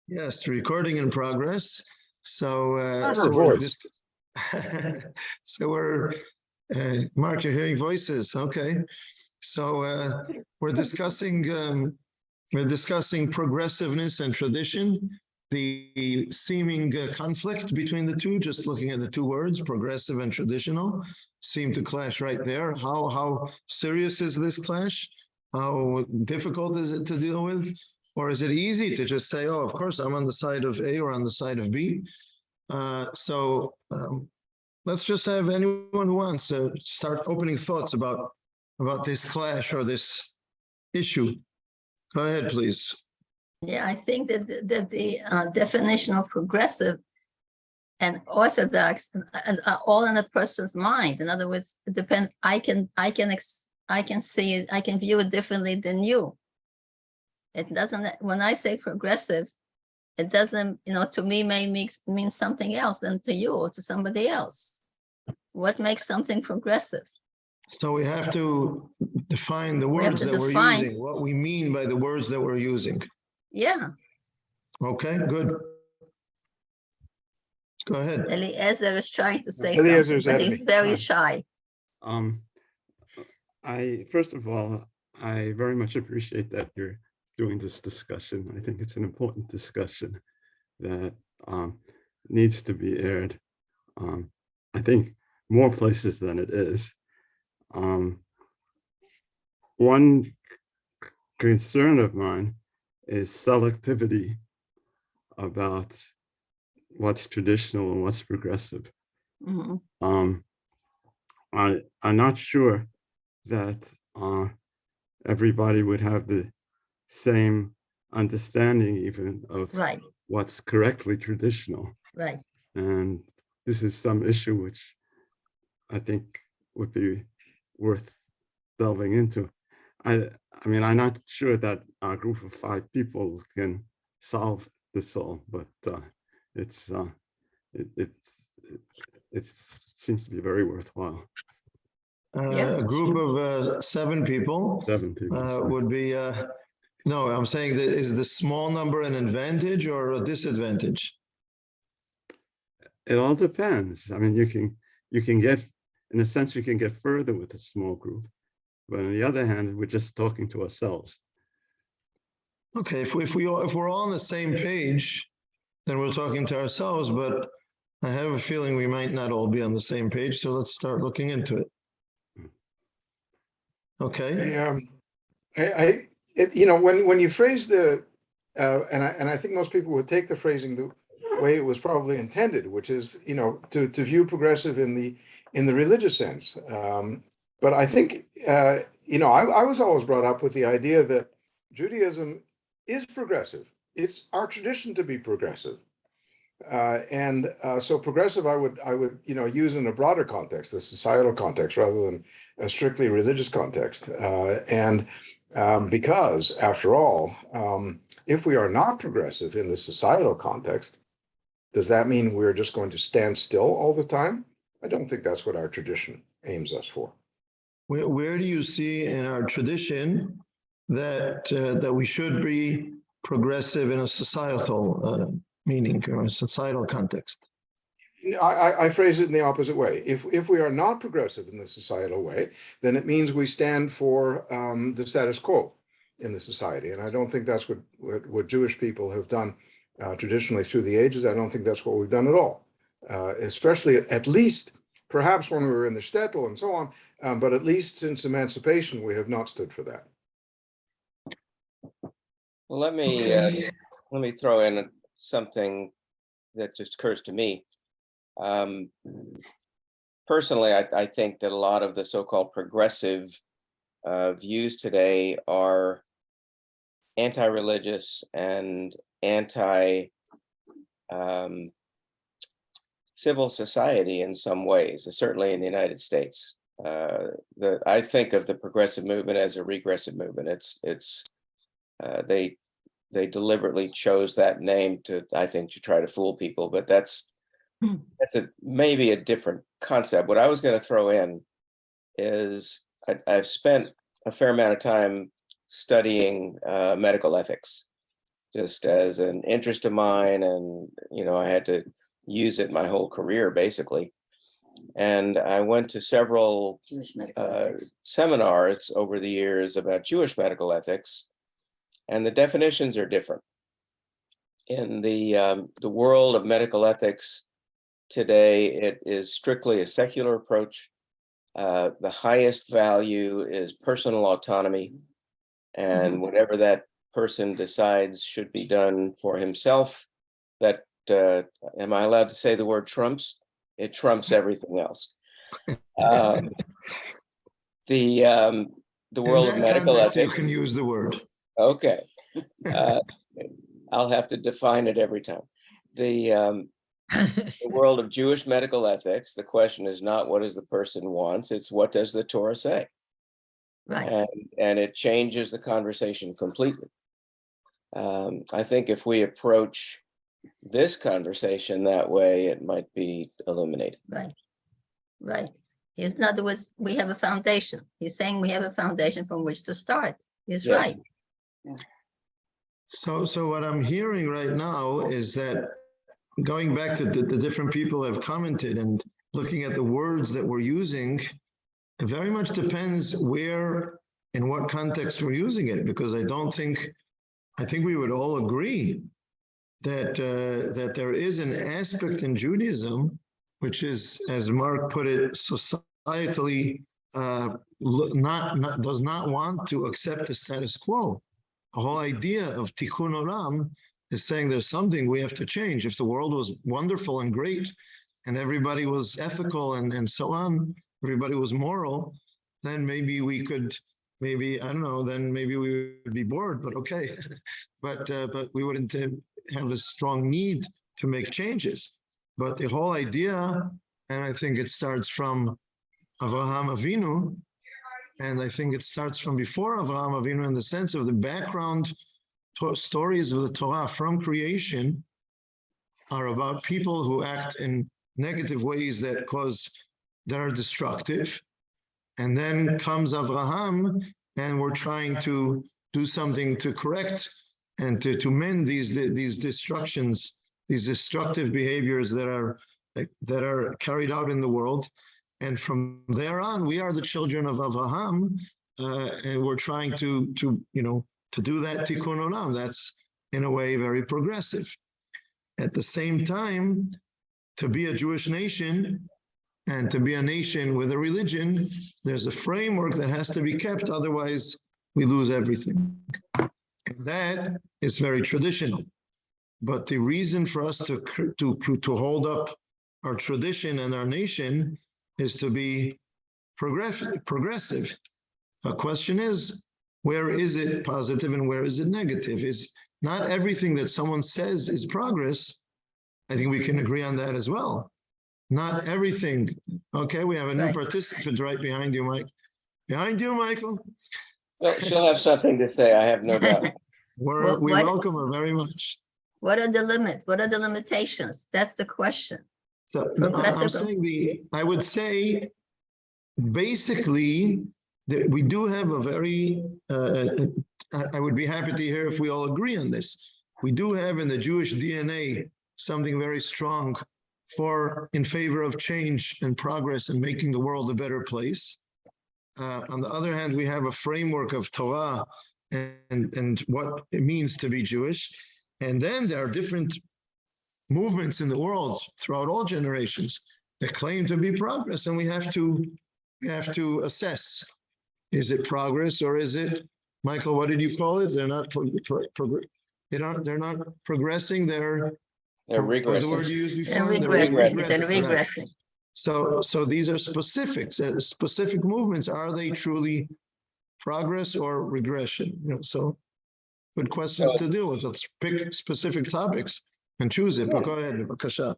Yes, recording in progress. So, Her so voice. we're Mark, you're hearing voices. Okay. So we're discussing progressiveness and tradition, the seeming conflict between the two. Just looking at the two words, progressive and traditional, seem to clash right there. How serious is this clash? How difficult is it to deal with? Or is it easy to just say, oh, of course, I'm on the side of A or on the side of B? Let's just have anyone who wants to start opening thoughts about this clash or this issue. Go ahead, please. Yeah, I think that the definition of progressive and orthodox are all in a person's mind. In other words, it depends. I can see it. I can view it differently than you. It doesn't. When I say progressive, it doesn't. To me, may mean something else than to you or to somebody else. What makes something progressive? So we have to define the words that we're using. What we mean by the words that we're using. Yeah. Okay. Good. Go ahead. Eliezer is trying to say something, but he's very shy. First of all, I very much appreciate that you're doing this discussion. I think it's an important discussion that needs to be aired. I think more places than it is. One concern of mine is selectivity about what's traditional and what's progressive. Mm-hmm. I'm not sure that everybody would have the same understanding even of what's correctly traditional. Right. And this is some issue which I think would be worth delving into. I mean, I'm not sure that a group of 5 people can solve this all, but it seems to be very worthwhile. A group of 7 people. 7 people would be. No, I'm saying that is the small number an advantage or a disadvantage? It all depends. I mean, you can get, in a sense, you can get further with a small group, but on the other hand, we're just talking to ourselves. Okay, if we're all on the same page, then we're talking to ourselves. But I have a feeling we might not all be on the same page. So let's start looking into it. Okay. When you phrase the, and I think most people would take the phrasing the way it was probably intended, which is, to view progressive in the religious sense. But I think, I was always brought up with the idea that Judaism is progressive. It's our tradition to be progressive. So progressive, I would use in a broader context, a societal context, rather than a strictly religious context. Because, after all, if we are not progressive in the societal context, does that mean we're just going to stand still all the time? I don't think that's what our tradition aims us for. Where do you see in our tradition that we should be progressive in a societal meaning or a societal context? I phrase it in the opposite way. If we are not progressive in the societal way, then it means we stand for the status quo in the society. And I don't think that's what Jewish people have done traditionally through the ages. I don't think that's what we've done at all, especially at least perhaps when we were in the shtetl and so on. But at least since emancipation, we have not stood for that. Well, let me throw in something that just occurs to me. Personally, I think that a lot of the so-called progressive views today are anti-religious and anti-civil society in some ways, certainly in the United States. I think of the progressive movement as a regressive movement. They deliberately chose that name to try to fool people, but that's maybe a different concept. What I was going to throw in is I've spent a fair amount of time studying medical ethics, just as an interest of mine, and I had to use it my whole career basically. And I went to several Jewish medical ethics. seminars over the years about Jewish medical ethics, and the definitions are different. In the world of medical ethics today, it is strictly a secular approach. The highest value is personal autonomy, and whatever that person decides should be done for himself. That am I allowed to say the word trumps? It trumps everything else. The world of In that medical context, ethics. you can use the word. Okay, I'll have to define it every time. The world of Jewish medical ethics, the question is not what does the person wants, it's what does the Torah say? Right. And it changes the conversation completely. I think if we approach this conversation that way, it might be illuminated. Right. Right. In other words, we have a foundation. He's saying we have a foundation from which to start. He's Yeah. right. So what I'm hearing right now is that going back to the different people have commented and looking at the words that we're using, it very much depends where, in what context we're using it, because I think we would all agree that that there is an aspect in Judaism, which is, as Mark put it, societally does not want to accept the status quo. The whole idea of tikkun olam is saying there's something we have to change. If the world was wonderful and great and everybody was ethical and so on, everybody was moral, then maybe we could, I don't know, then maybe we would be bored, but okay. but we wouldn't have a strong need to make changes. But the whole idea, and I think it starts from Avraham Avinu, and I think it starts from before Avraham Avinu in the sense of the background stories of the Torah from creation are about people who act in negative ways that are destructive. And then comes Avraham, and we're trying to do something to correct and to mend these destructions, these destructive behaviors that are carried out in the world. And from there on, we are the children of Avraham, and we're trying to do that tikkun olam. That's in a way very progressive. At the same time, to be a Jewish nation and to be a nation with a religion, there's a framework that has to be kept, otherwise we lose everything. And that is very traditional. But the reason for us to hold up our tradition and our nation is to be progressive. The question is, where is it positive and where is it negative? Is not everything that someone says is progress. I think we can agree on that as well. Not everything. Okay, we have a new participant right behind you, Mike. Behind you, Michael. Well, she'll have something to say, I have no doubt. We welcome her very much. What are the limits? What are the limitations? That's the question. So I would say, basically, that we do have a very, I would be happy to hear if we all agree on this. We do have in the Jewish DNA something very strong in favor of change and progress and making the world a better place. On the other hand, we have a framework of Torah and what it means to be Jewish. And then there are different movements in the world throughout all generations that claim to be progress, and we have to assess: is it progress or is it, Michael? What did you call it? They're not they're not progressing. They're regressing. What was the word you used before? They're regressing. So these are specifics. Specific movements. Are they truly progress or regression? So good questions to deal with. Let's pick specific topics and choose it. But go ahead, Kasha.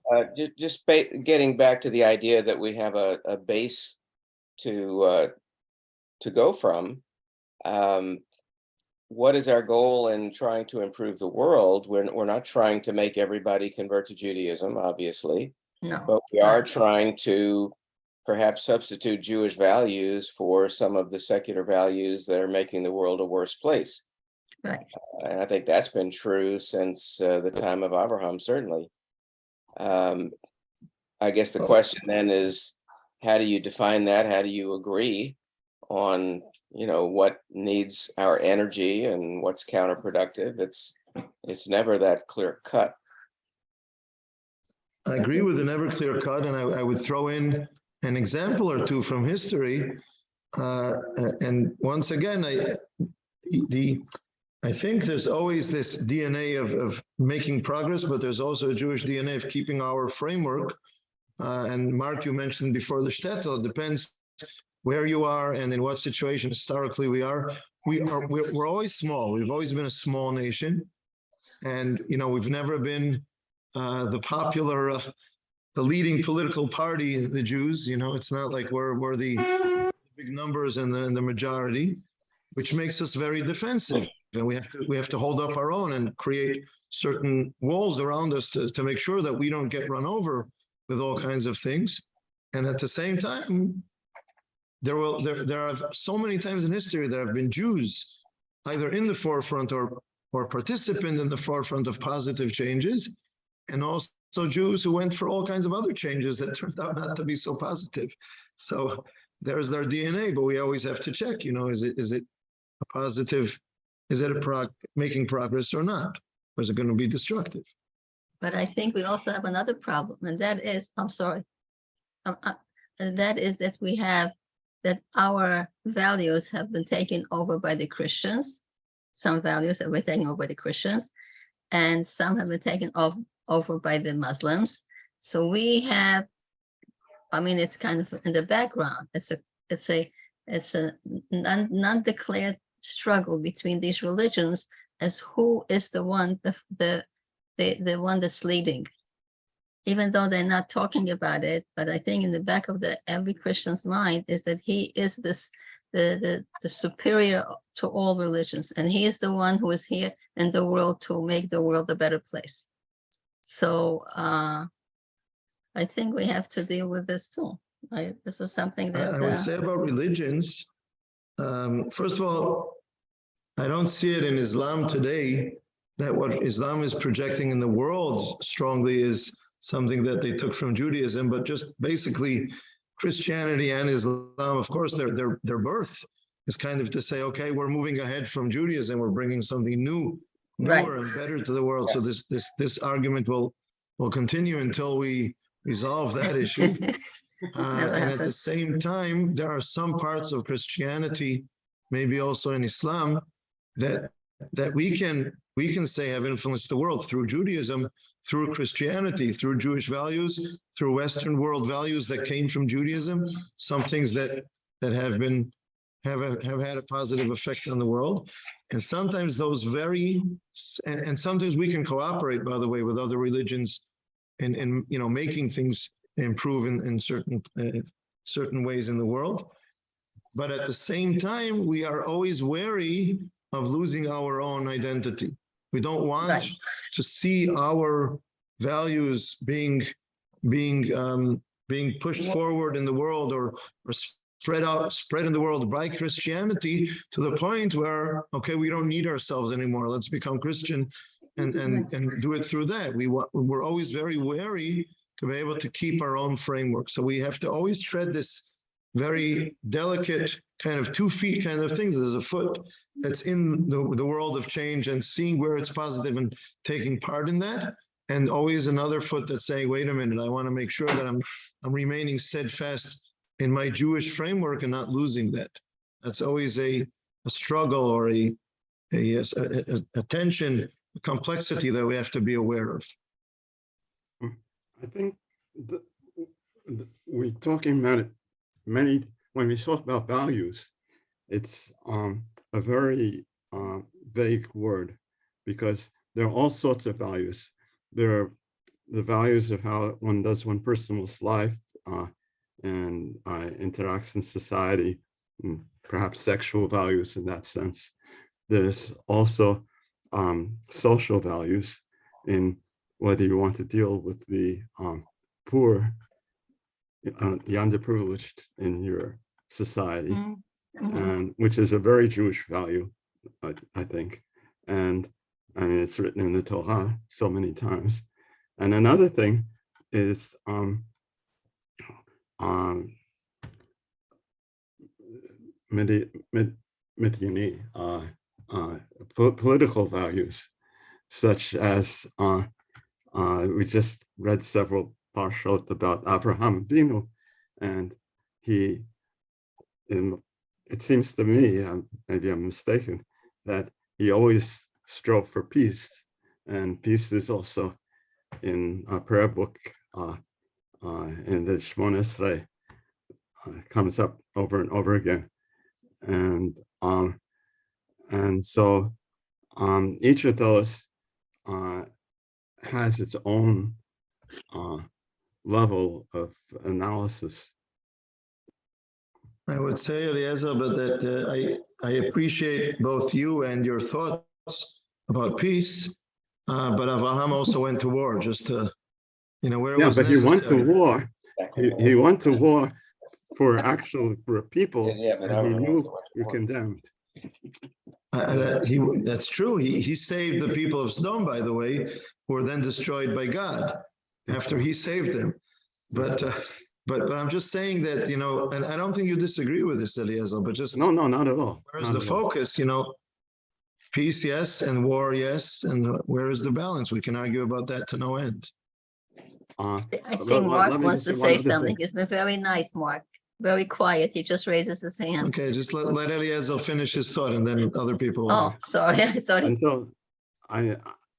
Just getting back to the idea that we have a base to go from. What is our goal in trying to improve the world? We're not trying to make everybody convert to Judaism, obviously. No. But we are trying to perhaps substitute Jewish values for some of the secular values that are making the world a worse place. Right. And I think that's been true since the time of Abraham, certainly. I guess the question then is, how do you define that? How do you agree on, what needs our energy and what's counterproductive? It's never that clear cut. I agree with the never clear cut, and I would throw in an example or two from history. And once again, I think there's always this DNA of making progress, but there's also a Jewish DNA of keeping our framework. And Mark, you mentioned before the shtetl, it depends where you are and in what situation historically we are. We're always small. We've always been a small nation. And, we've never been the popular, the leading political party, the Jews. It's not like we're the big numbers and the majority, which makes us very defensive. And we have to hold up our own and create certain walls around us to make sure that we don't get run over with all kinds of things. And at the same time, there are so many times in history there have been Jews either in the forefront or participant in the forefront of positive changes, and also Jews who went for all kinds of other changes that turned out not to be so positive. So there's their DNA, but we always have to check, is it a positive, is it making progress or not? Or is it going to be destructive? But I think we also have another problem, and that is, and that is that our values have been taken over by the Christians. Some values have been taken over by the Christians, and some have been taken over by the Muslims. So we have, it's kind of in the background. It's a non-declared struggle between these religions as who is the one, the one that's leading, even though they're not talking about it. But I think in the back of every Christian's mind is that he is the superior to all religions, and he is the one who is here in the world to make the world a better place. So I think we have to deal with this too. This is something that I would say about religions. First of all, I don't see it in Islam today that what Islam is projecting in the world strongly is something that they took from Judaism, but just basically Christianity and Islam, of course, their birth is kind of to say, okay, we're moving ahead from Judaism, we're bringing something newer and better to the world. So this argument will continue until we resolve that issue. And at the same time, there are some parts of Christianity, maybe also in Islam, that we can say have influenced the world through Judaism, through Christianity, through Jewish values, through Western world values that came from Judaism. Some things that have had a positive effect on the world, and sometimes those and sometimes we can cooperate, by the way, with other religions in making things improve in certain ways in the world. But at the same time, we are always wary of losing our own identity. We don't want to see our values being pushed forward in the world or spread in the world by Christianity to the point where, okay, we don't need ourselves anymore. Let's become Christian and do it through that. We're always very wary to be able to keep our own framework. So we have to always tread this very delicate kind of 2 feet kind of things. There's a foot that's in the world of change and seeing where it's positive and taking part in that. And always another foot that's saying, wait a minute, I want to make sure that I'm remaining steadfast in my Jewish framework and not losing that. That's always a struggle or a tension, a complexity that we have to be aware of. I think we're talking about it when we talk about values, it's a very vague word, because there are all sorts of values. There are the values of how one does one person's life and interacts in society, and perhaps sexual values in that sense. There's also social values in whether you want to deal with the poor, the underprivileged in your society, and which is a very Jewish value, I think. And I mean, it's written in the Torah so many times. And another thing is Midiani, political values, such as we just read several parshot about Avraham Avinu, and it seems to me, maybe I'm mistaken, that he always strove for peace, and peace is also in a prayer book in the Shemona Esrei, comes up over and over again, and so each of those has its own level of analysis. I would say, Eliezer, but that I appreciate both you and your thoughts about peace, but Avraham also went to war just to, where it was but necessary. he went to war. He went to war for a people that he knew were condemned. That's true. He saved the people of Sodom, by the way, who were then destroyed by God after he saved them. But I'm just saying that, and I don't think you disagree with this, Eliezer, but just no, not at all. Where's the focus? Peace, yes, and war, yes, and where is the balance? We can argue about that to no end. I think Mark wants to say something. It's been very nice, Mark. Very quiet. He just raises his hand. Okay, just let Eliezer finish his thought, and then other people. Oh, sorry. I thought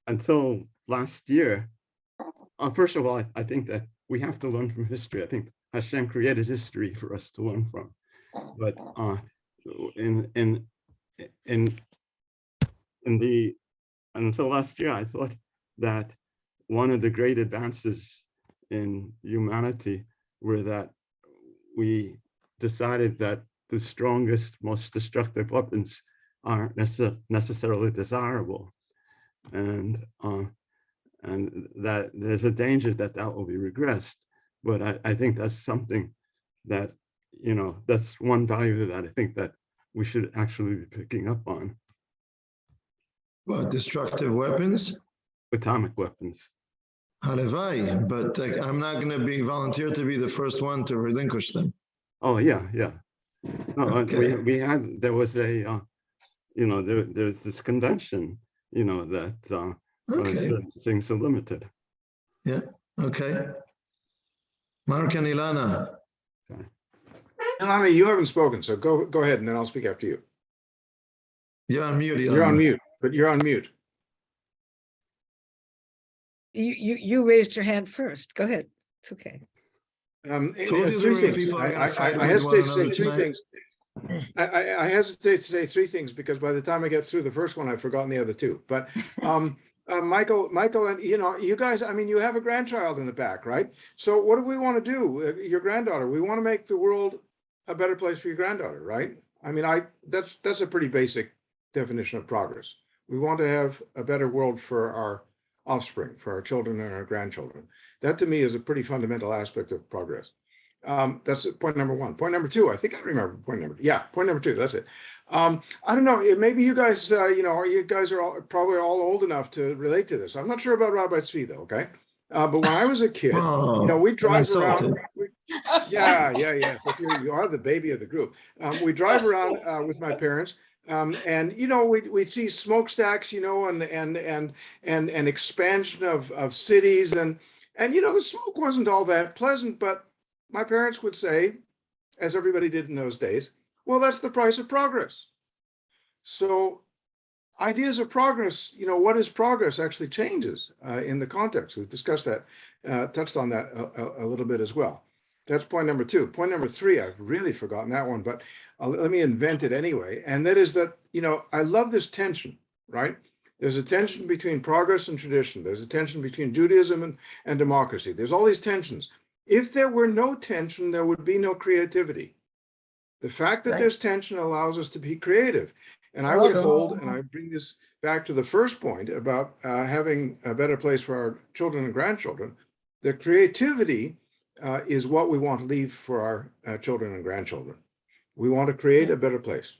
until last year. First of all, I think that we have to learn from history. I think Hashem created history for us to learn from. But until last year, I thought that one of the great advances in humanity were that we decided that the strongest, most destructive weapons aren't necessarily desirable, and that there's a danger that will be regressed. But I think that's something that, that's one value that I think that we should actually be picking up on. What, destructive weapons? Atomic weapons. Halevai, but I'm not going to volunteer to be the first one to relinquish them. Oh, yeah. No, Okay. there was there's this convention, that Okay. certain things are limited. Yeah, okay. Mark and Ilana. Sorry. Ilana, you haven't spoken, so go ahead, and then I'll speak after you. You're on mute, Ilana. You're on mute, but you're on mute. You raised your hand first. Go ahead. It's okay. Three things. I hesitate to say three things. I hesitate to say three things because by the time I get through the first one, I've forgotten the other two. But Michael, and you guys, you have a grandchild in the back, right? So what do we want to do? Your granddaughter, we want to make the world a better place for your granddaughter, right? That's a pretty basic definition of progress. We want to have a better world for our offspring, for our children and our grandchildren. That to me is a pretty fundamental aspect of progress. That's point number one. Point number two, I think I remember point number two. Yeah, point number two, that's it. I don't know, maybe you guys, you guys are probably all old enough to relate to this. I'm not sure about Rabbi Tzvi though, okay? But when I was a kid, we drive around. Yeah. But you are the baby of the group. We drive around with my parents. And we'd see smokestacks, and expansion of cities, and the smoke wasn't all that pleasant, but my parents would say, as everybody did in those days, well, that's the price of progress. So ideas of progress, what is progress actually changes in the context. We've discussed that, touched on that a little bit as well. That's point number two. Point number three, I've really forgotten that one, but let me invent it anyway. And that is that, I love this tension, right? There's a tension between progress and tradition. There's a tension between Judaism and democracy. There's all these tensions. If there were no tension, there would be no creativity. The fact that there's tension allows us to be creative. And I would hold, and I bring this back to the first point about having a better place for our children and grandchildren, that creativity is what we want to leave for our children and grandchildren. We want to create a better place.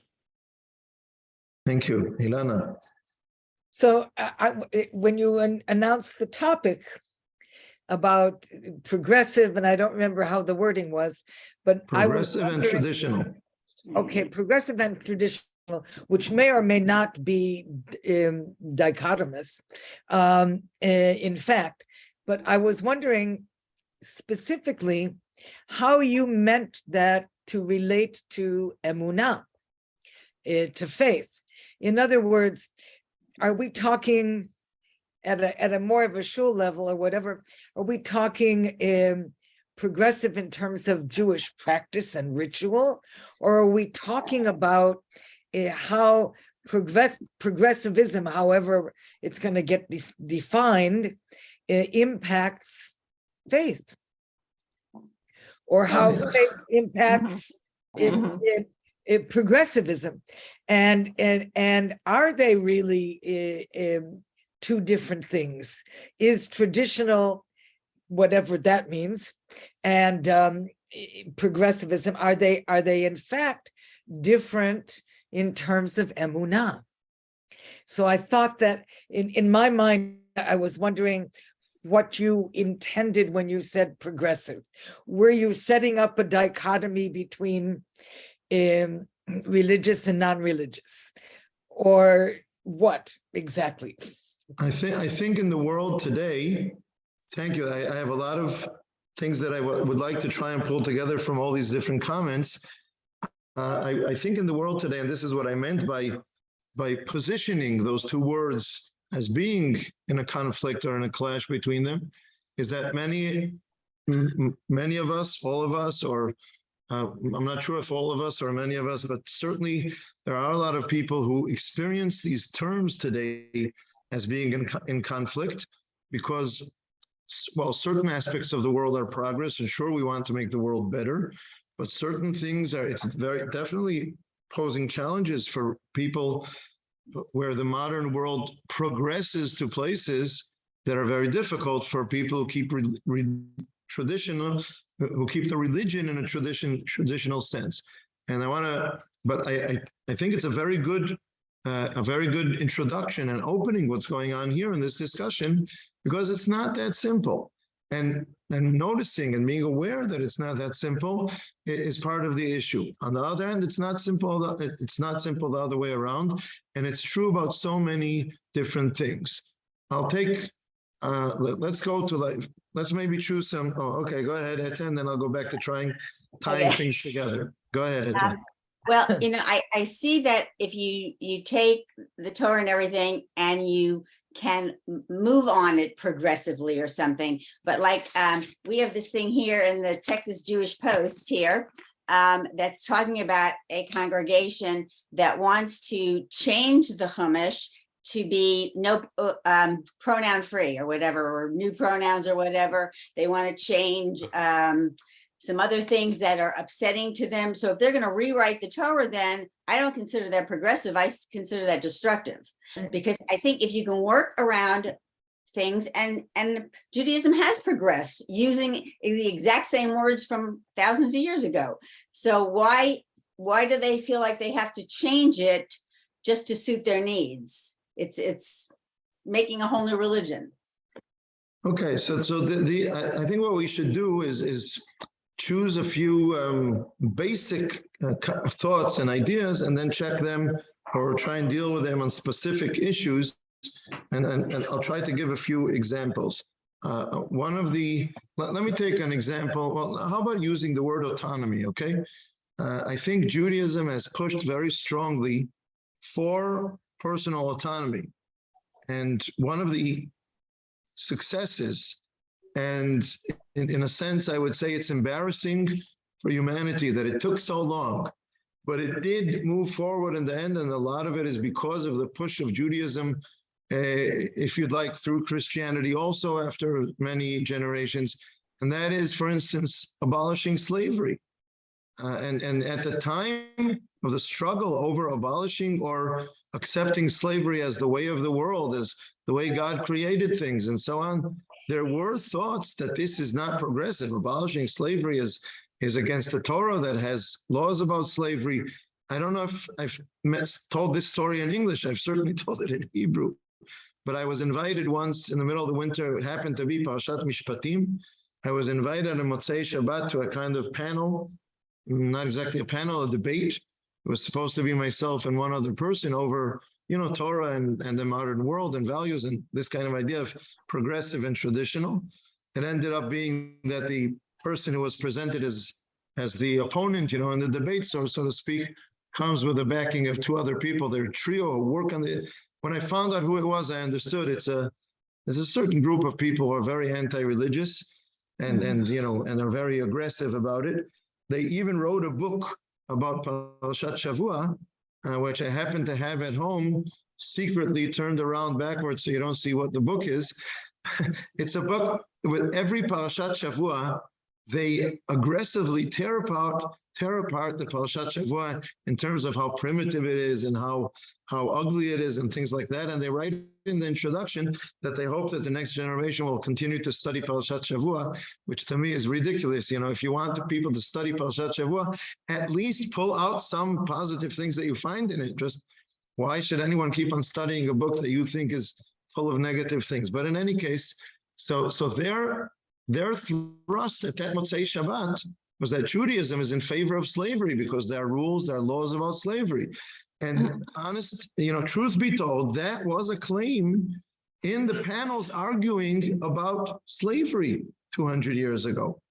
Thank you, Ilana. So when you announced the topic about progressive, and I don't remember how the wording was, but Progressive and traditional. Okay, progressive and traditional, which may or may not be dichotomous, in fact. But I was wondering specifically how you meant that to relate to emunah, to faith. In other words, are we talking at a more of a shul level or whatever? Are we talking progressive in terms of Jewish practice and ritual, or are we talking about how progressivism, however it's going to get defined, impacts faith, or how faith impacts progressivism, and are they really two different things? Is traditional, whatever that means, and progressivism, are they in fact different in terms of emunah? So I thought that in my mind, I was wondering what you intended when you said progressive. Were you setting up a dichotomy between religious and non-religious, or what exactly? I think in the world today, thank you. I have a lot of things that I would like to try and pull together from all these different comments. I think in the world today, and this is what I meant by positioning those two words as being in a conflict or in a clash between them, is that many of us, all of us, or I'm not sure if all of us or many of us, but certainly there are a lot of people who experience these terms today as being in conflict, because, well, certain aspects of the world are progress, and sure, we want to make the world better, but certain things it's very definitely posing challenges for people where the modern world progresses to places that are very difficult for people who keep traditional, who keep the religion in a traditional sense. And I think it's a very good introduction and opening what's going on here in this discussion, because it's not that simple. And noticing and being aware that it's not that simple is part of the issue. On the other hand, it's not simple. It's not simple the other way around, and it's true about so many different things. I'll take. Let's maybe choose some. Oh, okay. Go ahead, Etta, and then I'll go back to tying things together. Go ahead, Etta. Well, I see that if you take the Torah and everything and you can move on it progressively or something, but like we have this thing here in the Texas Jewish Post here that's talking about a congregation that wants to change the Chumash to be no pronoun free or whatever, or new pronouns or whatever. They want to change some other things that are upsetting to them. So if they're going to rewrite the Torah, then I don't consider that progressive. I consider that destructive, because I think if you can work around things, and Judaism has progressed using the exact same words from thousands of years ago. So why do they feel like they have to change it just to suit their needs? It's making a whole new religion. Okay, so I think what we should do is choose a few basic thoughts and ideas, and then check them or try and deal with them on specific issues. And I'll try to give a few examples. Let me take an example. Well, how about using the word autonomy, okay? I think Judaism has pushed very strongly for personal autonomy. And one of the successes, and in a sense, I would say it's embarrassing for humanity that it took so long, but it did move forward in the end, and a lot of it is because of the push of Judaism, if you'd like, through Christianity also after many generations, and that is, for instance, abolishing slavery. And at the time of the struggle over abolishing or accepting slavery as the way of the world, as the way God created things and so on, there were thoughts that this is not progressive. Abolishing slavery is against the Torah that has laws about slavery. I don't know if I've told this story in English. I've certainly told it in Hebrew. but I was invited once in the middle of the winter. It happened to be Parashat Mishpatim. I was invited on Motzei Shabbat to a kind of panel, not exactly a panel, a debate. It was supposed to be myself and one other person over, Torah and the modern world and values and this kind of idea of progressive and traditional. It ended up being that the person who was presented as the opponent, in the debate, so to speak, comes with the backing of two other people. They're a trio who work on the. When I found out who it was, I understood there's a certain group of people who are very anti-religious and are very aggressive about it. They even wrote a book about Parashat Shavua, which I happen to have at home, secretly turned around backwards so you don't see what the book is. It's a book with every Parashat Shavua. They aggressively tear apart the Parashat Shavua in terms of how primitive it is and how ugly it is and things like that. And they write in the introduction that they hope that the next generation will continue to study Parashat Shavua, which to me is ridiculous. If you want the people to study Parashat Shavua, at least pull out some positive things that you find in it. Just why should anyone keep on studying a book that you think is full of negative things? But in any case, so their thrust at that Motzei Shabbat was that Judaism is in favor of slavery because there are rules, there are laws about slavery. And truth be told, that was a claim in the panels arguing about slavery 200 years ago.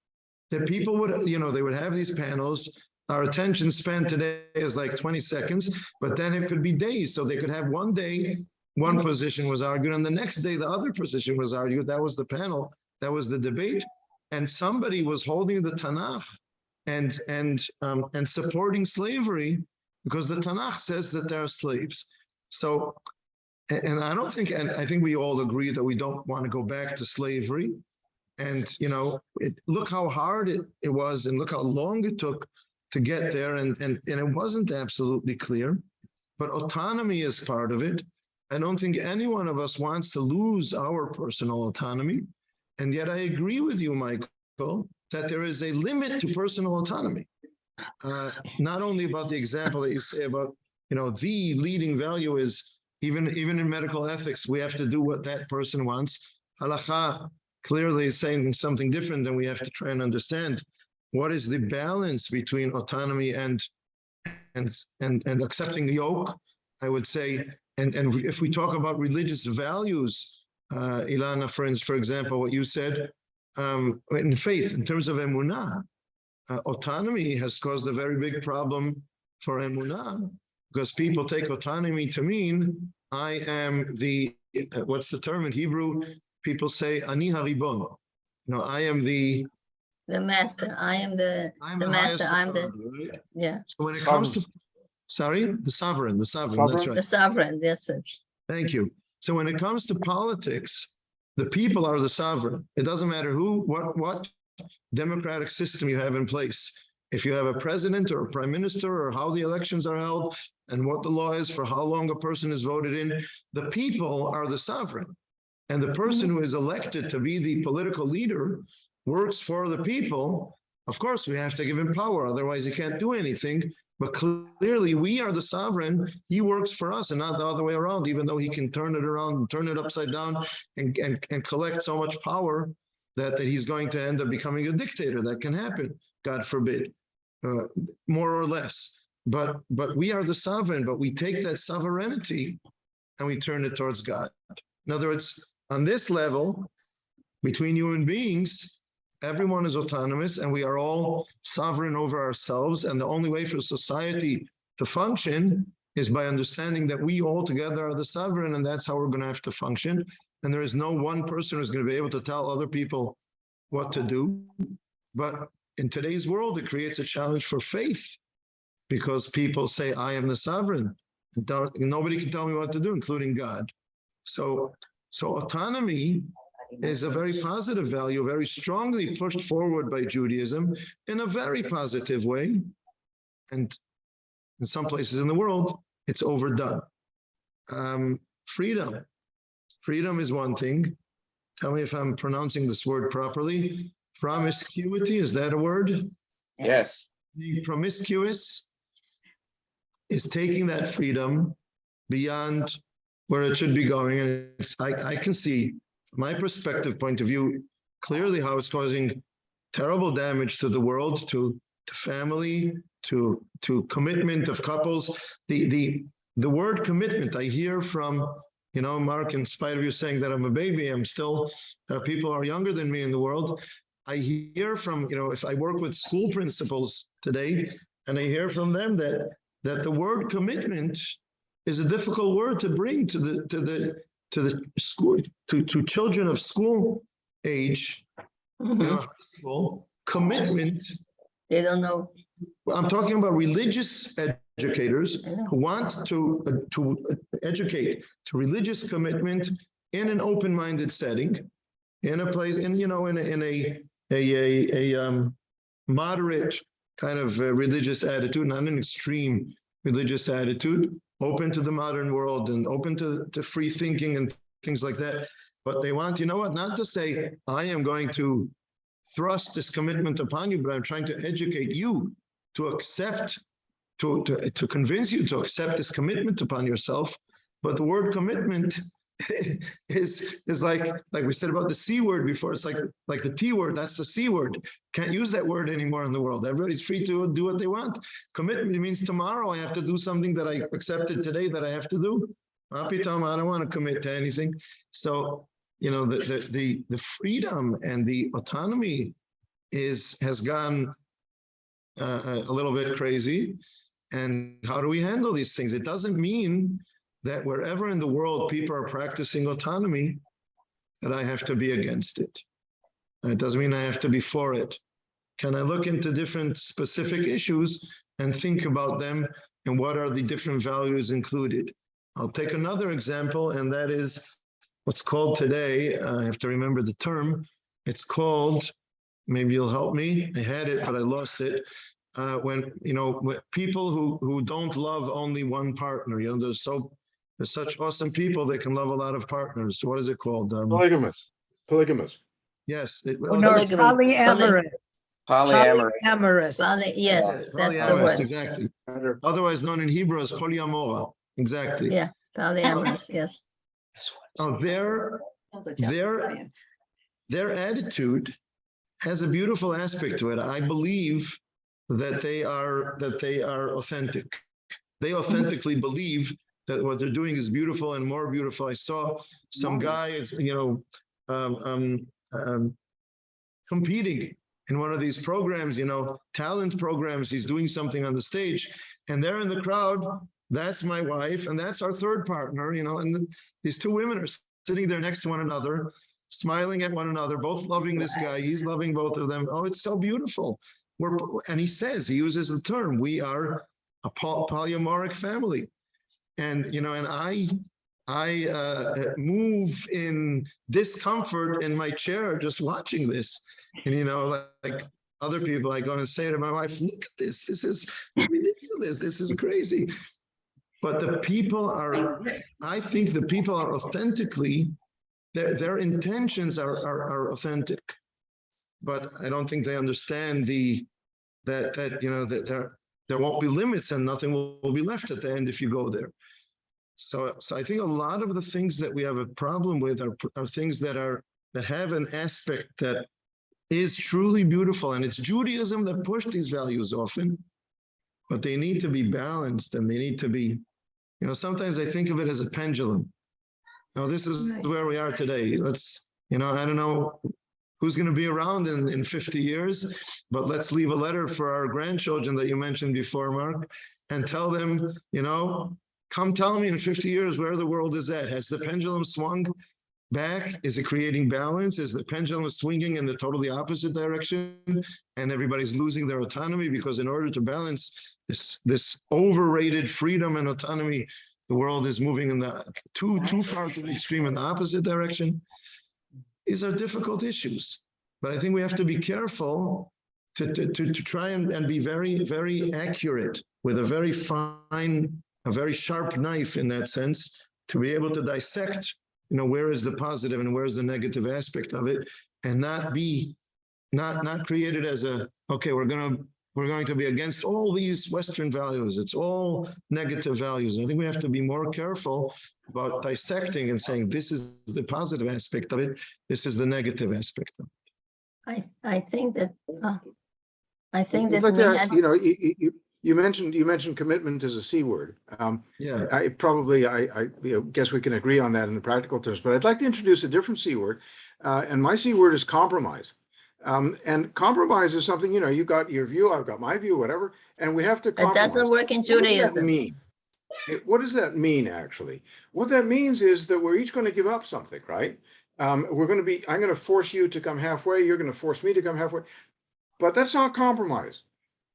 That people would, they would have these panels. Our attention span today is like 20 seconds, but then it could be days. So they could have one day, one position was argued, and the next day, the other position was argued. That was the panel. That was the debate, and somebody was holding the Tanakh and supporting slavery because the Tanakh says that there are slaves. So, and I think we all agree that we don't want to go back to slavery. And look how hard it was, and look how long it took to get there, and it wasn't absolutely clear. But autonomy is part of it. I don't think any one of us wants to lose our personal autonomy. And yet I agree with you, Michael, that there is a limit to personal autonomy. Not only about the example that you say about, the leading value is even in medical ethics, we have to do what that person wants. Halakha clearly is saying something different, and we have to try and understand what is the balance between autonomy and accepting the yoke, I would say. And if we talk about religious values, Ilana, for example, what you said, in faith, in terms of Emunah, autonomy has caused a very big problem for Emunah, because people take autonomy to mean, I am what's the term in Hebrew? People say, Ani haribon. I am the master. I am the master. I'm the, right? yeah. So when it comes to, the sovereign, that's right. The sovereign, that's it. Thank you. So when it comes to politics, the people are the sovereign. It doesn't matter what democratic system you have in place. If you have a president or a prime minister, or how the elections are held and what the law is for how long a person is voted in, the people are the sovereign. And the person who is elected to be the political leader works for the people. Of course, we have to give him power, otherwise he can't do anything. But clearly, we are the sovereign. He works for us and not the other way around, even though he can turn it around and turn it upside down and collect so much power that he's going to end up becoming a dictator. That can happen, God forbid, more or less. But we are the sovereign, but we take that sovereignty and we turn it towards God. In other words, on this level, between human beings, everyone is autonomous and we are all sovereign over ourselves. And the only way for society to function is by understanding that we all together are the sovereign, and that's how we're going to have to function. And there is no one person who's going to be able to tell other people what to do. But in today's world, it creates a challenge for faith, because people say, I am the sovereign. Nobody can tell me what to do, including God. So autonomy is a very positive value, very strongly pushed forward by Judaism in a very positive way. And in some places in the world, it's overdone. Freedom. Freedom is one thing. Tell me if I'm pronouncing this word properly. Promiscuity, is that a word? Yes. Being promiscuous is taking that freedom beyond where it should be going. And I can see, from my perspective, point of view, clearly how it's causing terrible damage to the world, to family, to commitment of couples. The word commitment, I hear from, Mark, in spite of you saying that I'm a baby, there are people who are younger than me in the world. I hear from, if I work with school principals today, and I hear from them that the word commitment is a difficult word to bring to the school, to children of school age, high school. Commitment. They don't know. I'm talking about religious educators who want to educate to religious commitment in an open-minded setting, in a place, in a moderate kind of religious attitude, not an extreme religious attitude, open to the modern world and open to free thinking and things like that. But they want, not to say, I am going to thrust this commitment upon you, but I'm trying to educate you to accept, to convince you to accept this commitment upon yourself. But the word commitment is like we said about the C word before. It's like the T word, that's the C word. Can't use that word anymore in the world. Everybody's free to do what they want. Commitment means tomorrow I have to do something that I accepted today that I have to do. I don't want to commit to anything. So, the freedom and the autonomy has gone a little bit crazy. And how do we handle these things? It doesn't mean that wherever in the world people are practicing autonomy, that I have to be against it. It doesn't mean I have to be for it. Can I look into different specific issues and think about them and what are the different values included? I'll take another example, and that is what's called today, I have to remember the term, it's called, maybe you'll help me, I had it, but I lost it. When people who don't love only one partner, there's such awesome people that can love a lot of partners. What is it called? Polygamous. Yes. No, it's polyamorous. Polyamorous. Yes, that's the polyamorous, word. exactly. Otherwise known in Hebrew as polyamora. Exactly. Yeah, polyamorous, yes. Oh, their attitude has a beautiful aspect to it. I believe that they are authentic. They authentically believe that what they're doing is beautiful and more beautiful. I saw some guy, competing in one of these programs, talent programs. He's doing something on the stage, and there in the crowd, that's my wife, and that's our third partner, and these two women are sitting there next to one another, smiling at one another, both loving this guy. He's loving both of them. Oh, it's so beautiful. And he uses the term, we are a polyamoric family. And, and I move in discomfort in my chair just watching this. And, like other people, I go and say to my wife, look at this. This is ridiculous. This is crazy. But I think the people are authentically, their intentions are authentic. But I don't think they understand that there won't be limits and nothing will be left at the end if you go there. So I think a lot of the things that we have a problem with are things that have an aspect that is truly beautiful, and it's Judaism that pushed these values often, but they need to be balanced, and they need to be, sometimes I think of it as a pendulum. Now this is where we are today. Let's, I don't know who's going to be around in 50 years, but let's leave a letter for our grandchildren that you mentioned before, Mark, and tell them, come tell me in 50 years where the world is at. Has the pendulum swung back? Is it creating balance? Is the pendulum swinging in the totally opposite direction and everybody's losing their autonomy? Because in order to balance this overrated freedom and autonomy, the world is moving in the too far to the extreme in the opposite direction. These are difficult issues, but I think we have to be careful to try and be very, very accurate with a very fine, a very sharp knife in that sense, to be able to dissect, where is the positive and where is the negative aspect of it, and not create it as okay, we're going to we're going to be against all these Western values. It's all negative values. I think we have to be more careful about dissecting and saying, this is the positive aspect of it, this is the negative aspect of it. I think that I'd we like to, had, you mentioned commitment as a C word. Yeah. I guess we can agree on that in the practical terms, but I'd like to introduce a different C word. And my C word is compromise. And compromise is something, you got your view, I've got my view, whatever, and we have to it compromise. doesn't work in What does that Judaism. mean? What does that mean, actually? What that means is that we're each going to give up something, right? I'm going to force you to come halfway. You're going to force me to come halfway. But that's not compromise.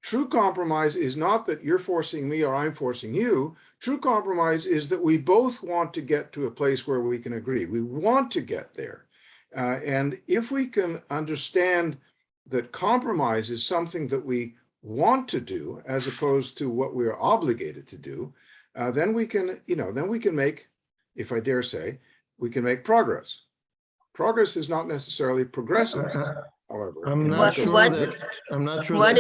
True compromise is not that you're forcing me or I'm forcing you. True compromise is that we both want to get to a place where we can agree. We want to get there. And if we can understand that compromise is something that we want to do as opposed to what we're obligated to do, then we can make, if I dare say, we can make progress. Progress is not necessarily progressive, however. I'm not sure that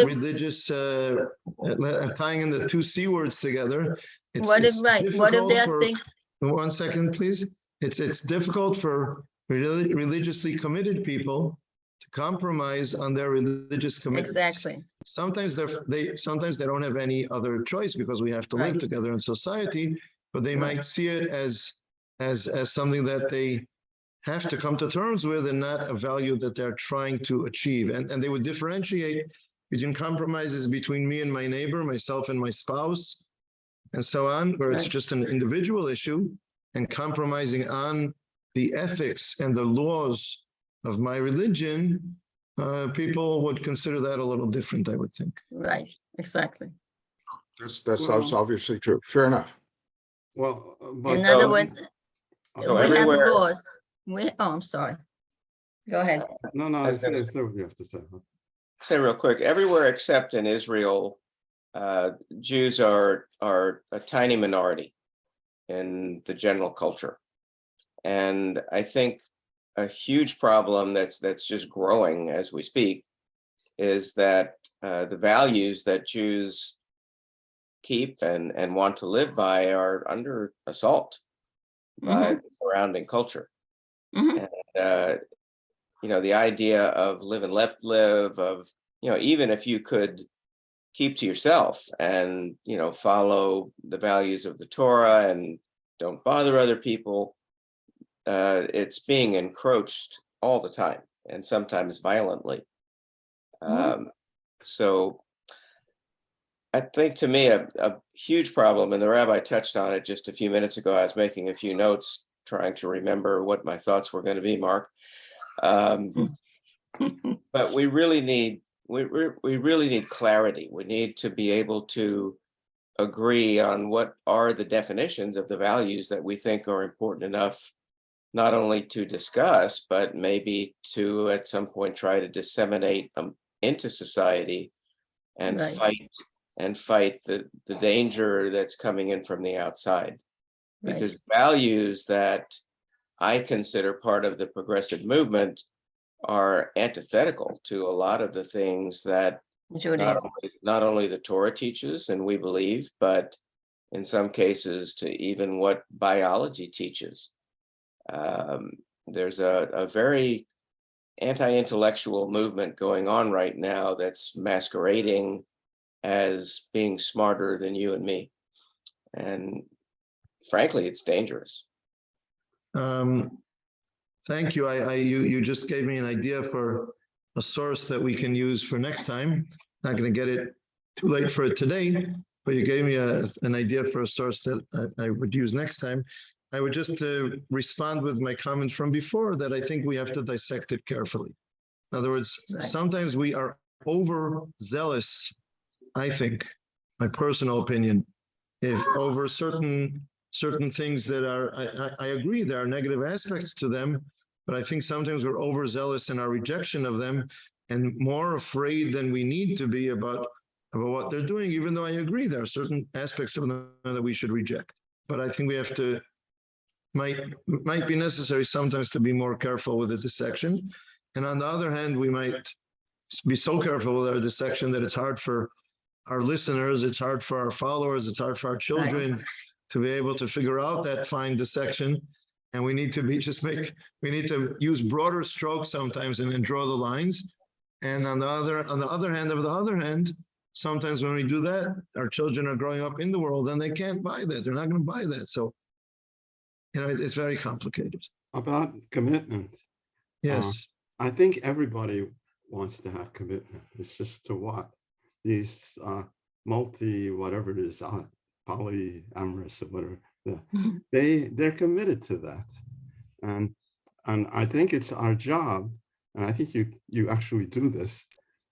religious, tying in the two C words together. What if there are things? 1 second, please. It's difficult for religiously committed people to compromise on their religious commitments. Exactly. Sometimes they don't have any other choice because we have to live Right. together in society, but they might see it as something that they have to come to terms with and not a value that they're trying to achieve. And they would differentiate between compromises between me and my neighbor, myself and my spouse, and so on, where it's Right. just an individual issue, and compromising on the ethics and the laws of my religion, people would consider that a little different, I would think. Right, exactly. That's obviously true. Fair enough. Well, but In other words, So we have everywhere- laws. I'm sorry. Go ahead. no, I was gonna- say what you have to say. Say real quick, everywhere except in Israel, Jews are a tiny minority in the general culture. And I think a huge problem that's just growing as we speak is that the values that Jews keep and want to live by are under assault by the surrounding culture. Mhm. And the idea of live and let live, of even if you could keep to yourself and follow the values of the Torah and don't bother other people, it's being encroached all the time and sometimes violently. So I think, to me, a huge problem, and the rabbi touched on it just a few minutes ago. I was making a few notes trying to remember what my thoughts were going to be, Mark. But we really need clarity. We need to be able to agree on what are the definitions of the values that we think are important enough, not only to discuss, but maybe to at some point try to disseminate them into society and Right. fight the danger that's coming in from the outside. Right. Because values that I consider part of the progressive movement are antithetical to a lot of the things that Judaism. not only the Torah teaches and we believe, but in some cases to even what biology teaches. There's a very anti-intellectual movement going on right now that's masquerading as being smarter than you and me. And frankly, it's dangerous. Thank you. You just gave me an idea for a source that we can use for next time. Not going to get it too late for it today, but you gave me an idea for a source that I would use next time. I would just respond with my comments from before that I think we have to dissect it carefully. In other words, Right. sometimes we are overzealous, I think, my personal opinion, if over certain things that are, I agree there are negative aspects to them, but I think sometimes we're overzealous in our rejection of them and more afraid than we need to be about what they're doing, even though I agree there are certain aspects of them that we should reject. But I think we have to, might be necessary sometimes to be more careful with the dissection. And on the other hand, we might be so careful with this section that it's hard for our listeners, it's hard for our followers, it's hard for our children to be able to figure out that fine dissection. And we need to we need to use broader strokes sometimes and then draw the lines. And on the other hand, sometimes when we do that, our children are growing up in the world and they can't buy that. They're not going to buy that. So, it's very complicated. About commitment. Yes. I think everybody wants to have commitment. It's just to what? These whatever it is, polyamorous or whatever, they're committed to that. And I think it's our job, and I think you actually do this,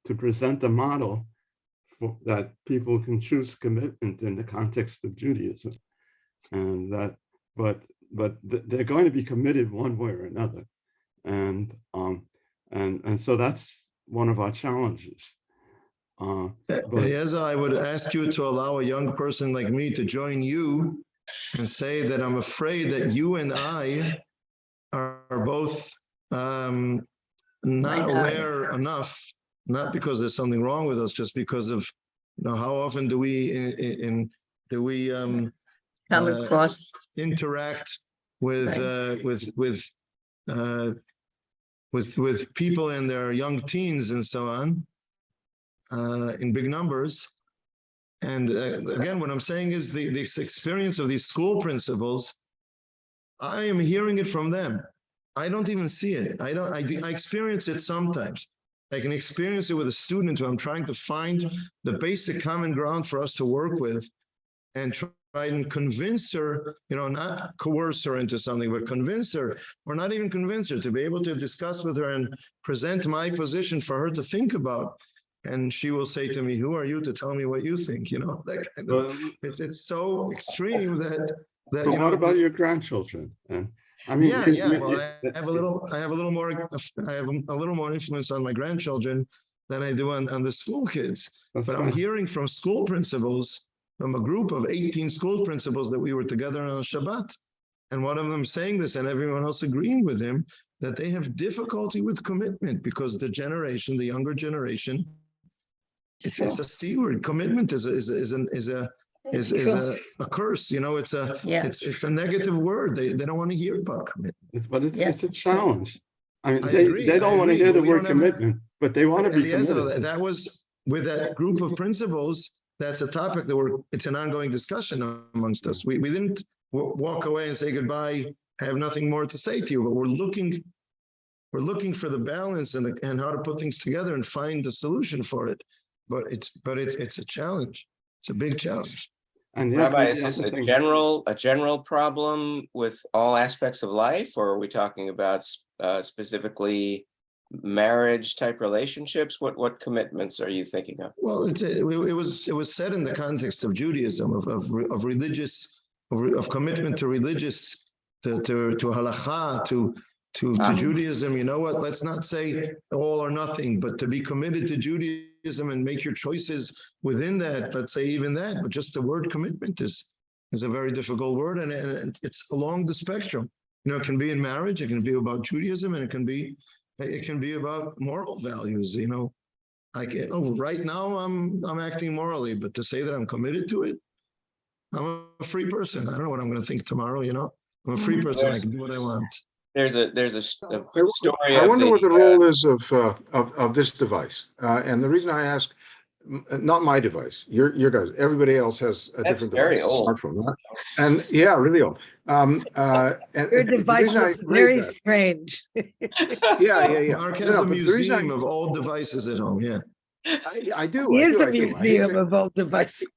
to present a model for that people can choose commitment in the context of Judaism. And that, but they're going to be committed one way or another. And so that's one of our challenges. Eliezer, I would ask you to allow a young person like me to join you and say that I'm afraid that you and I are both not aware enough, not because there's something wrong with us, just because of how often do we come across interact with people in their young teens and so on, in big numbers. And again, what I'm saying is this experience of these school principals, I am hearing it from them. I don't even see it. I experience it sometimes. I can experience it with a student who I'm trying to find the basic common ground for us to work with and try and convince her, not coerce her into something, but convince her, or not even convince her, to be able to discuss with her and present my position for her to think about. And she will say to me, "Who are you to tell me what you think?" That kind of, it's so extreme that. But what about your grandchildren? And I mean, well, I have a little more influence on my grandchildren than I do on the school kids. But I'm hearing from school principals, from a group of 18 school principals that we were together on Shabbat, and one of them saying this and everyone else agreeing with him, that they have difficulty with commitment because the younger generation, it's a C word. Commitment is a curse. It's a negative word. They don't want to hear about commitment. But it's a challenge. I mean, agree, they don't want to hear the word commitment, but they want to be committed. That was with that group of principals. That's a topic that it's an ongoing discussion amongst us. We didn't walk away and say goodbye. I have nothing more to say to you, but we're looking for the balance and how to put things together and find a solution for it. But it's a challenge. It's a big challenge. And Rabbi, is this a general problem with all aspects of life, or are we talking about specifically marriage type relationships? What commitments are you thinking of? Well, it was said in the context of Judaism, of religious, of commitment to religious, to halakha, to Judaism. You know what? Let's not say all or nothing, but to be committed to Judaism and make your choices within that. Let's say even that, but just the word commitment is a very difficult word, and it's along the spectrum. It can be in marriage, it can be about Judaism, and it can be about moral values. Right now I'm acting morally, but to say that I'm committed to it, I'm a free person. I don't know what I'm going to think tomorrow. I'm a free person. I can do what I want. There's a story. I wonder what the role is of this device. And the reason I ask, not my device, your guys, everybody else has a different device, smartphone, right? And really old. Your device looks very strange. Yeah. Mark has a museum of old devices at home. Yeah, I do. He is a museum of old devices.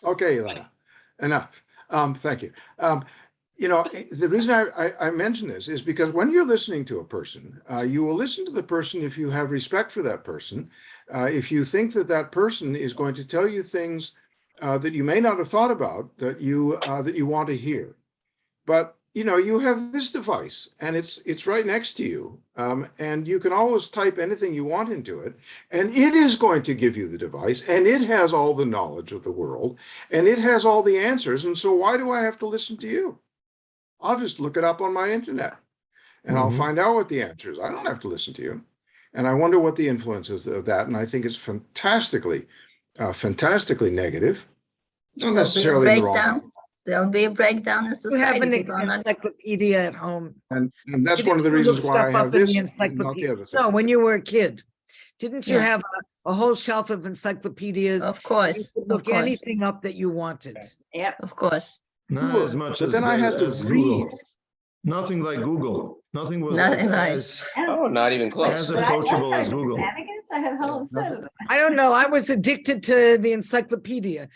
Okay, Elena, enough. Thank you. The reason I mention this is because when you're listening to a person, you will listen to the person if you have respect for that person, if you think that person is going to tell you things that you may not have thought about that you want to hear. But you have this device and it's right next to you, and you can always type anything you want into it, and it is going to give you the device, and it has all the knowledge of the world, and it has all the answers. And so why do I have to listen to you? I'll just look it up on my internet and I'll find out what the answer is. I don't have to listen to you. And I wonder what the influence is of that. And I think it's fantastically negative. Not necessarily in the wrong. breakdown. There'll be a breakdown in You have society. an People are not- encyclopedia at home. And that's You one of the didn't look reasons why I stuff have up in this, the and not the encyclopedia. other thing. No, when you were a kid, didn't you Yeah. have a whole shelf of encyclopedias? Of You course, could of look course, anything up that you wanted. Yep. of course. Not Sure, as much but as, then I had to as read. Google. Nothing like Google. Nothing was Nothing like- Oh, not even close. as approachable as Google. I had a whole set of them. I don't know. I was addicted to the encyclopedia.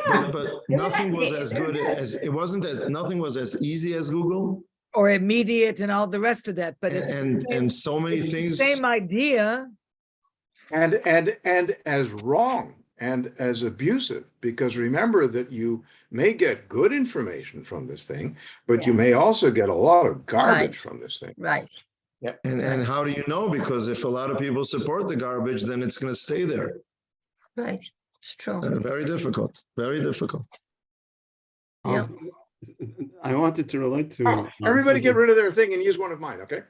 But nothing was as good as, it wasn't as, nothing was as easy as Google. Or immediate and all the rest of that, but it's the And same- so many it's the things. same idea. And as wrong and as abusive, because remember that you may get good information from this thing, but you Yeah. may also get a lot of garbage Right. from this thing. Right. And how do you know? Because if a lot of people support the garbage, then it's going to stay there. Right. It's true. Very difficult, very difficult. Yeah. I wanted to relate to. Everybody get something- rid of their thing and use one of mine, okay?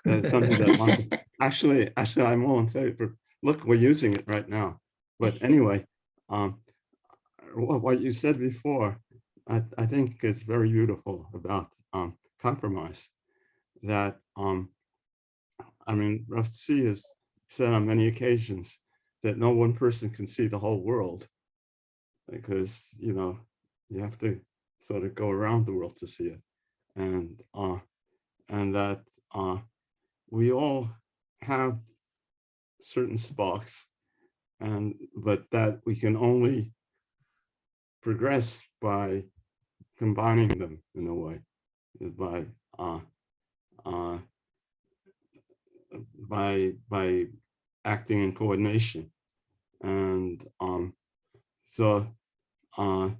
something that actually, I'm all in favor. Look, we're using it right now. But anyway, what you said before, I think is very beautiful about compromise. That I mean, Rav Tzvi has said on many occasions that no one person can see the whole world, because you have to sort of go around the world to see it, and that we all have certain sparks, but that we can only progress by combining them in a way, by acting in coordination. And so I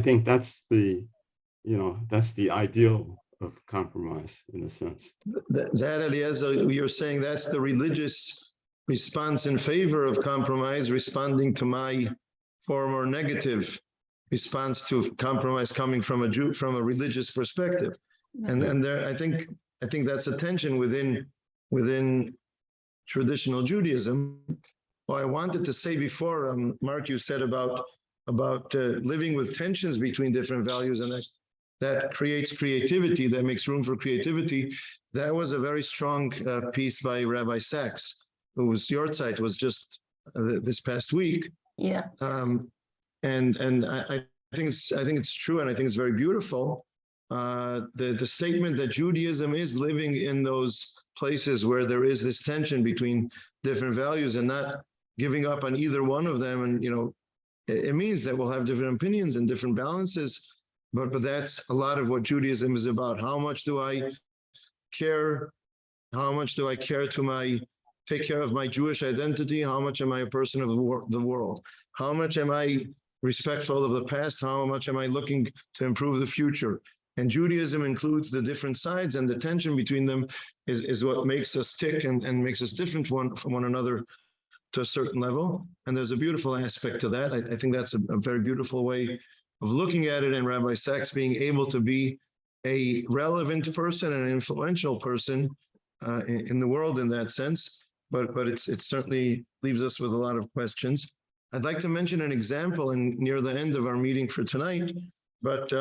think that's the ideal of compromise in a sense. That Eliezer, you're saying that's the religious response in favor of compromise, responding to my former negative response to compromise coming from a religious perspective. And there, I think that's a tension within traditional Judaism. Well, I wanted to say before, Mark, you said about living with tensions between different values, and that creates creativity, that makes room for creativity. That was a very strong piece by Rabbi Sachs, whose Yortzeit was just this past week. Yeah. And I think it's true, and I think it's very beautiful. The statement that Judaism is living in those places where there is this tension between different values and not giving up on either one of them. And it means that we'll have different opinions and different balances, but that's a lot of what Judaism is about. How much do I care? How much do I care to take care of my Jewish identity? How much am I a person of the world? How much am I respectful of the past? How much am I looking to improve the future? And Judaism includes the different sides, and the tension between them is what makes us tick and makes us different from one another to a certain level. And there's a beautiful aspect to that. I think that's a very beautiful way of looking at it, and Rabbi Sachs being able to be a relevant person and an influential person in the world in that sense. But it certainly leaves us with a lot of questions. I'd like to mention an example near the end of our meeting for tonight, but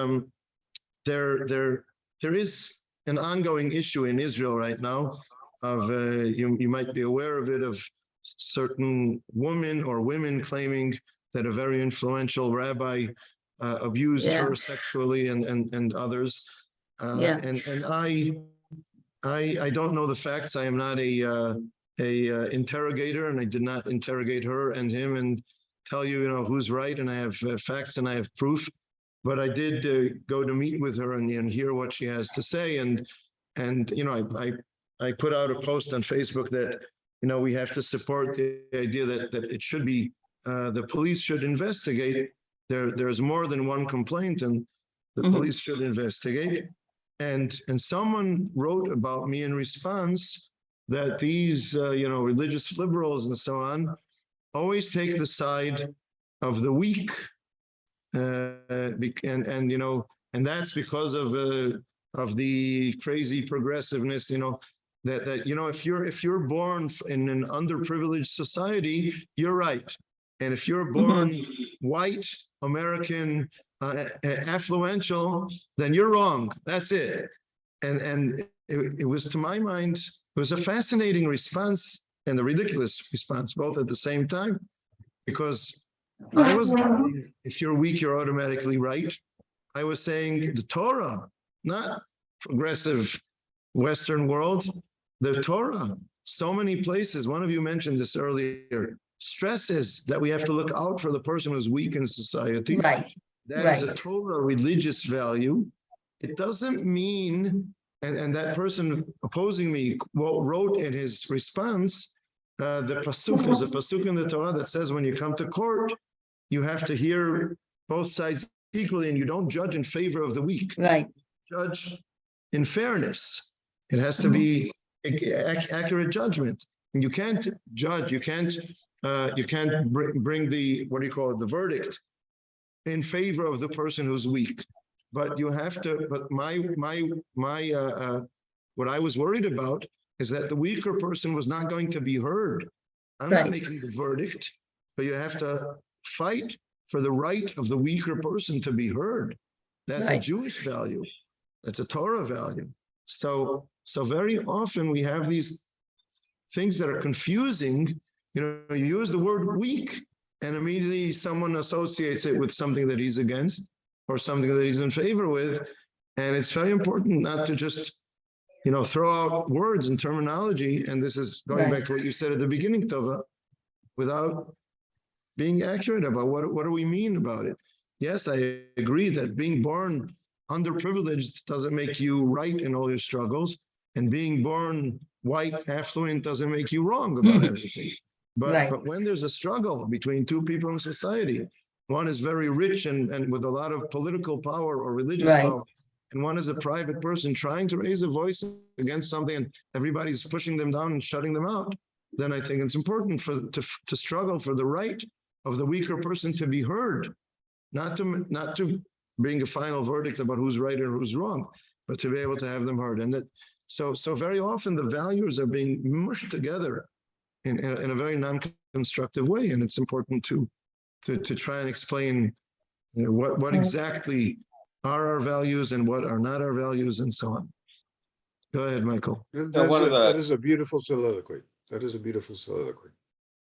there is an ongoing issue in Israel right now of, you might be aware of it, of certain women claiming that a very influential rabbi abused her sexually and others. And I don't know the facts. I am not a interrogator, and I did not interrogate her and him and tell you, who's right, and I have facts and I have proof. But I did go to meet with her and hear what she has to say. And I put out a post on Facebook that, we have to support the idea that it should be, the police should investigate. There's more than one complaint, and the police should investigate. And someone wrote about me in response that these, religious liberals and so on always take the side of the weak. And that's because of the crazy progressiveness, that if you're born in an underprivileged society, you're right. And if you're born white, American, affluential, then you're wrong. That's it. And it was, to my mind, it was a fascinating response and a ridiculous response, both at the same time, because I was saying, if you're weak, you're automatically right. I was saying the Torah, not progressive Western world, the Torah, so many places, one of you mentioned this earlier, stresses that we have to look out for the person who's weak in society. Right. That is a Torah religious value. It doesn't mean, and that person opposing me wrote in his response, the pasuk is a pasuk in the Torah that says when you come to court, you have to hear both sides equally, and you don't judge in favor of the weak. Right. Judge in fairness. It has to be accurate judgment. And you can't judge. You can't bring the, what do you call it, the verdict in favor of the person who's weak. But you have to. But what I was worried about is that the weaker person was not going to be heard. I'm not making the verdict, but you have to fight for the right of the weaker person to be heard. That's a Jewish value. That's a Torah value. So very often we have these things that are confusing. You use the word weak, and immediately someone associates it with something that he's against or something that he's in favor with. And it's very important not to just, throw out words and terminology. And this is going back to what you said at the beginning, Tova, without being accurate about what do we mean about it. Yes, I agree that being born underprivileged doesn't make you right in all your struggles, and being born white, affluent doesn't make you wrong about everything. But when there's a struggle between two people in society, one is very rich and with a lot of political power or religious power, and one is a private person trying to raise a voice against something, and everybody's pushing them down and shutting them out, then I think it's important to struggle for the right of the weaker person to be heard, not to bring a final verdict about who's right or who's wrong, but to be able to have them heard. And that so very often the values are being mushed together in a very non-constructive way, and it's important to try and explain what exactly are our values and what are not our values, and so on. Go ahead, Michael. That is a beautiful soliloquy. That is a beautiful soliloquy.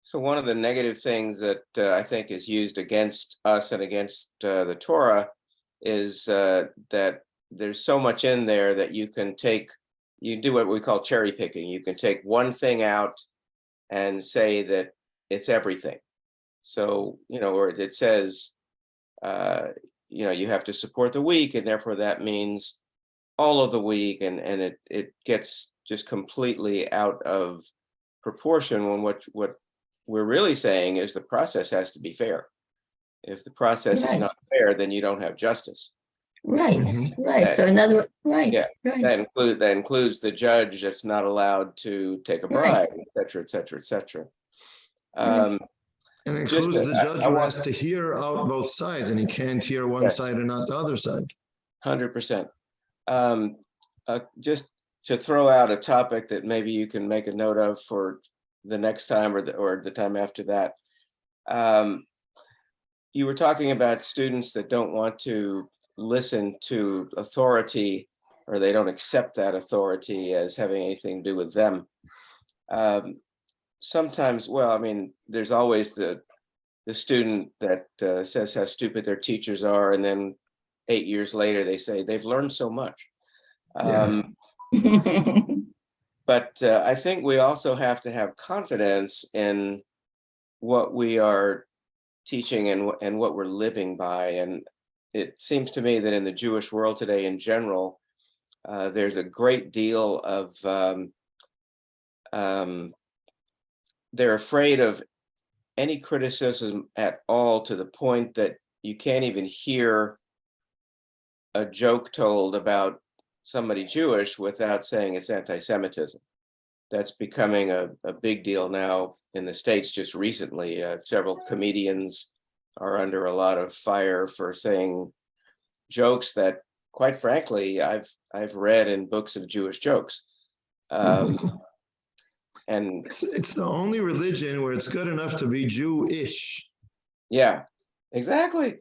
So one of the negative things that I think is used against us and against the Torah is that there's so much in there that you do what we call cherry picking. You can take one thing out and say that it's everything. So, or it says, you have to support the weak, and therefore that means all of the weak, and it gets just completely out of proportion when what we're really saying is the process has to be fair. If the process is not fair, then you don't have justice. So in other words, that includes the judge that's not allowed to take a bribe, et cetera. And it includes the judge who has to hear out both sides, and he can't hear one side and not the other side. 100%. Just to throw out a topic that maybe you can make a note of for the next time or the time after that. You were talking about students that don't want to listen to authority, or they don't accept that authority as having anything to do with them. Sometimes, there's always the student that says how stupid their teachers are, and then 8 years later they say they've learned so much. But I think we also have to have confidence in what we are teaching and what we're living by. And it seems to me that in the Jewish world today in general, there's a great deal of, they're afraid of any criticism at all, to the point that you can't even hear a joke told about somebody Jewish without saying it's anti-Semitism. That's becoming a big deal now in the States. Just recently, several comedians are under a lot of fire for saying jokes that, quite frankly, I've read in books of Jewish jokes. And It's the only religion where it's good enough to be Jewish. yeah, exactly.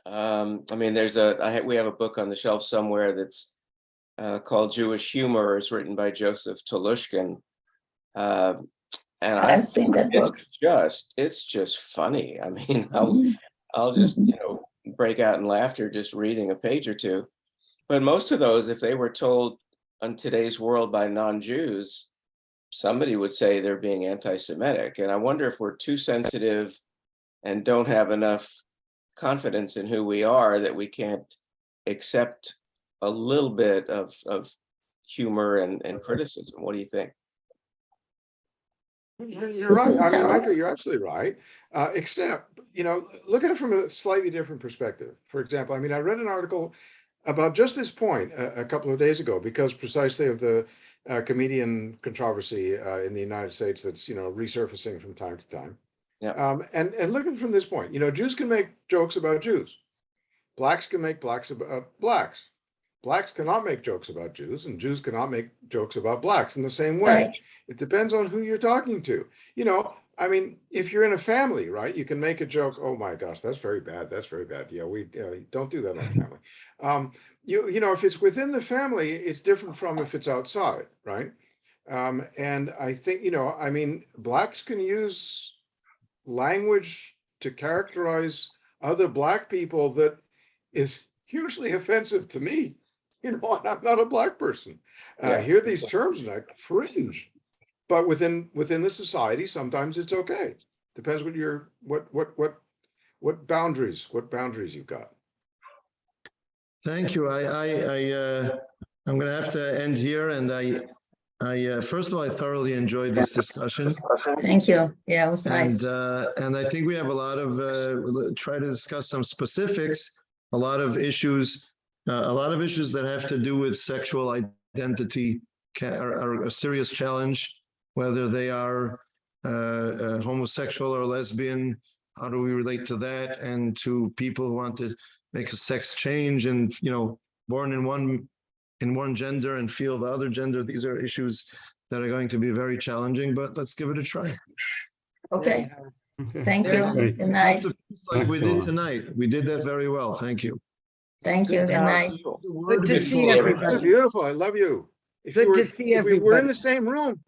I mean, we have a book on the shelf somewhere that's called Jewish Humor. It's written by Joseph Tolushkin. And I've seen that book. It's just funny. I mean, Mhm. I'll just, break out in laughter just reading a page or two. But most of those, if they were told on today's world by non-Jews, somebody would say they're being anti-Semitic. And I wonder if we're too sensitive and don't have enough confidence in who we are that we can't accept a little bit of humor and criticism. What do you think? You're right. I mean, Michael, you're absolutely right. Except, look at it from a slightly different perspective. For example, I mean, I read an article about just this point a couple of days ago, because precisely of the comedian controversy in the United States that's, resurfacing from time to time. Yeah. And look at it from this point. Jews can make jokes about Jews. Blacks can make blacks about blacks. Blacks cannot make jokes about Jews, and Jews cannot make jokes about blacks in the same way. Right. It depends on who you're talking to. I mean, if you're in a family, right, you can make a joke. Oh my gosh, that's very bad. That's very bad. Yeah, we don't do that on family. If it's within the family, it's different from if it's outside, right? And I think, I mean, blacks can use language to characterize other black people that is hugely offensive to me. And I'm not a black person. I hear these terms and I cringe. But within the society, sometimes it's okay. Depends what boundaries you've got. Thank you. I'm going to have to end here. And I first of all, I thoroughly enjoyed this discussion. Thank you. Yeah, it was nice. And I think we have a lot of, try to discuss some specifics, a lot of issues that have to do with sexual identity are a serious challenge, whether they are homosexual or lesbian. How do we relate to that? And to people who want to make a sex change and, born in one gender and feel the other gender. These are issues that are going to be very challenging, but let's give it a try. Okay. Okay. Thank you. Great. Good night. Like we did Excellent. tonight. We did that very well. Thank you. Thank you. Good night. Good to see You're everybody. beautiful. I love you. Good to see if we were in everybody. the same room,